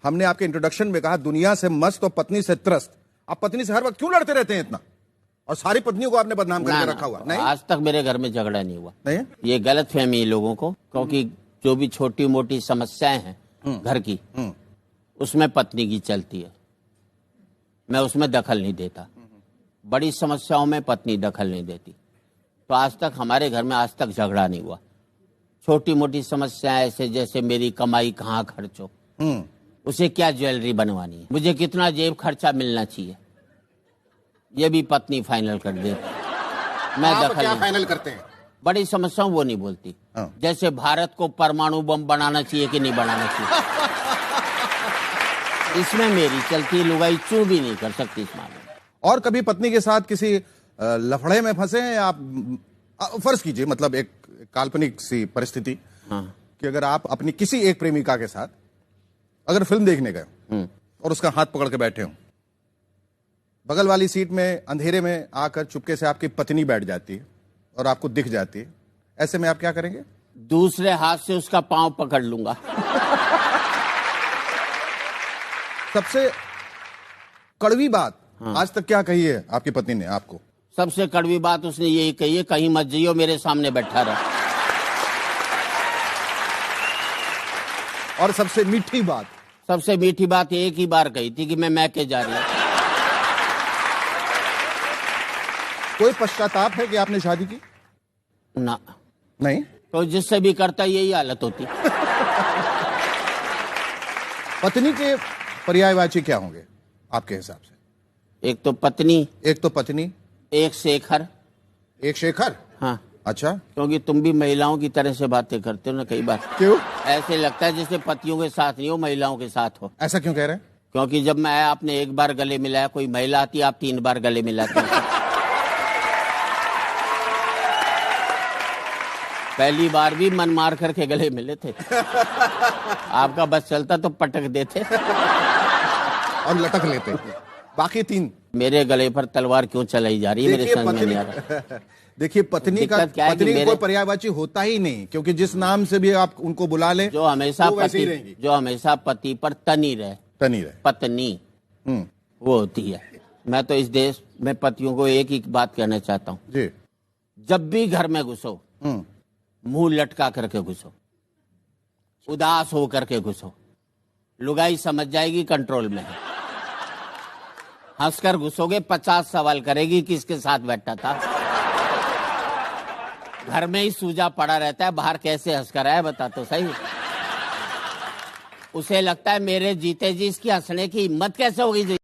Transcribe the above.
हमने आपके इंट्रोडक्शन में कहा दुनिया से मस्त और पत्नी से त्रस्त। आप पत्नी से हर वक्त क्यों लड़ते रहते हैं इतना, और सारी पत्नियों को आपने बदनाम करके रखा हुआ? नहीं, आज तक मेरे घर में झगड़ा नहीं हुआ। नहीं, ये गलत फहमी है लोगों को, क्योंकि जो भी छोटी मोटी समस्याएं हैं घर की, उसमें पत्नी की चलती है, मैं उसमें दखल नहीं देता। बड़ी समस्याओं में पत्नी दखल नहीं देती। तो आज तक हमारे घर में आज तक झगड़ा नहीं हुआ। छोटी मोटी समस्याएं ऐसे जैसे मेरी कमाई कहाँ खर्च हो, उसे क्या ज्वेलरी बनवानी है, मुझे कितना जेब खर्चा मिलना चाहिए, ये भी पत्नी फाइनल कर देती। मैं आप दखल क्या नहीं। फाइनल करते हैं? बड़ी समस्याओं वो नहीं बोलती। जैसे भारत को परमाणु बम बनाना चाहिए कि नहीं बनाना चाहिए, इसमें मेरी चलती, लुगाई चू भी नहीं कर सकती इस मामले में। और कभी पत्नी के साथ किसी लफड़े में फंसे हैं आप? फर्ज कीजिए, मतलब एक काल्पनिक सी परिस्थिति कि अगर आप अपनी किसी एक प्रेमिका के साथ अगर फिल्म देखने गए और उसका हाथ पकड़ के बैठे हो, बगल वाली सीट में अंधेरे में आकर चुपके से आपकी पत्नी बैठ जाती है और आपको दिख जाती है, ऐसे में आप क्या करेंगे? दूसरे हाथ से उसका पांव पकड़ लूंगा। सबसे कड़वी बात आज तक क्या कही है आपकी पत्नी ने आपको? सबसे कड़वी बात उसने यही कही है, कहीं मत जाइयो, मेरे सामने बैठा रहा। और सबसे मीठी बात? सबसे मीठी बात एक ही बार कही थी कि मैं मैके जा रही हूं। कोई पश्चाताप है कि आपने शादी की? ना, नहीं। तो जिससे भी करता यही हालत होती। पत्नी के पर्यायवाची क्या होंगे आपके हिसाब से? एक तो पत्नी, एक शेखर। एक शेखर? हाँ। अच्छा, क्योंकि तुम भी महिलाओं की तरह से बातें करते हो ना कई बार। क्यों? ऐसे लगता है जैसे पतियों के साथ नहीं हो, महिलाओं के साथ हो। ऐसा क्यों कह रहे हैं? क्योंकि जब मैं आपने एक बार गले मिलाया, कोई महिला आती आप 3 बार गले मिलाते हैं। पहली बार भी मन मार करके गले मिले थे। आपका बस चलता तो पटक देते और लटक लेते। बाकी 3 मेरे गले पर तलवार क्यों चलाई जा रही है, मेरे समझ में नहीं आ रहा। देखिए, पत्नी का कोई पर्यायवाची होता ही नहीं, क्योंकि जिस नाम से भी आप उनको बुला लें, जो हमेशा पति पर तनी रहे पत्नी, वो होती है। मैं तो इस देश में पतियों को एक ही बात कहना चाहता हूँ जी, जब भी घर में घुसो मुंह लटका करके घुसो, उदास हो करके घुसो, लुगाई समझ जाएगी कंट्रोल में है। हंसकर घुसोगे 50 सवाल करेगी किसके साथ बैठा था। घर में ही सूजा पड़ा रहता है, बाहर कैसे हंसकर आया बता तो सही। उसे लगता है मेरे जीते जी इसकी हंसने की हिम्मत कैसे होगी।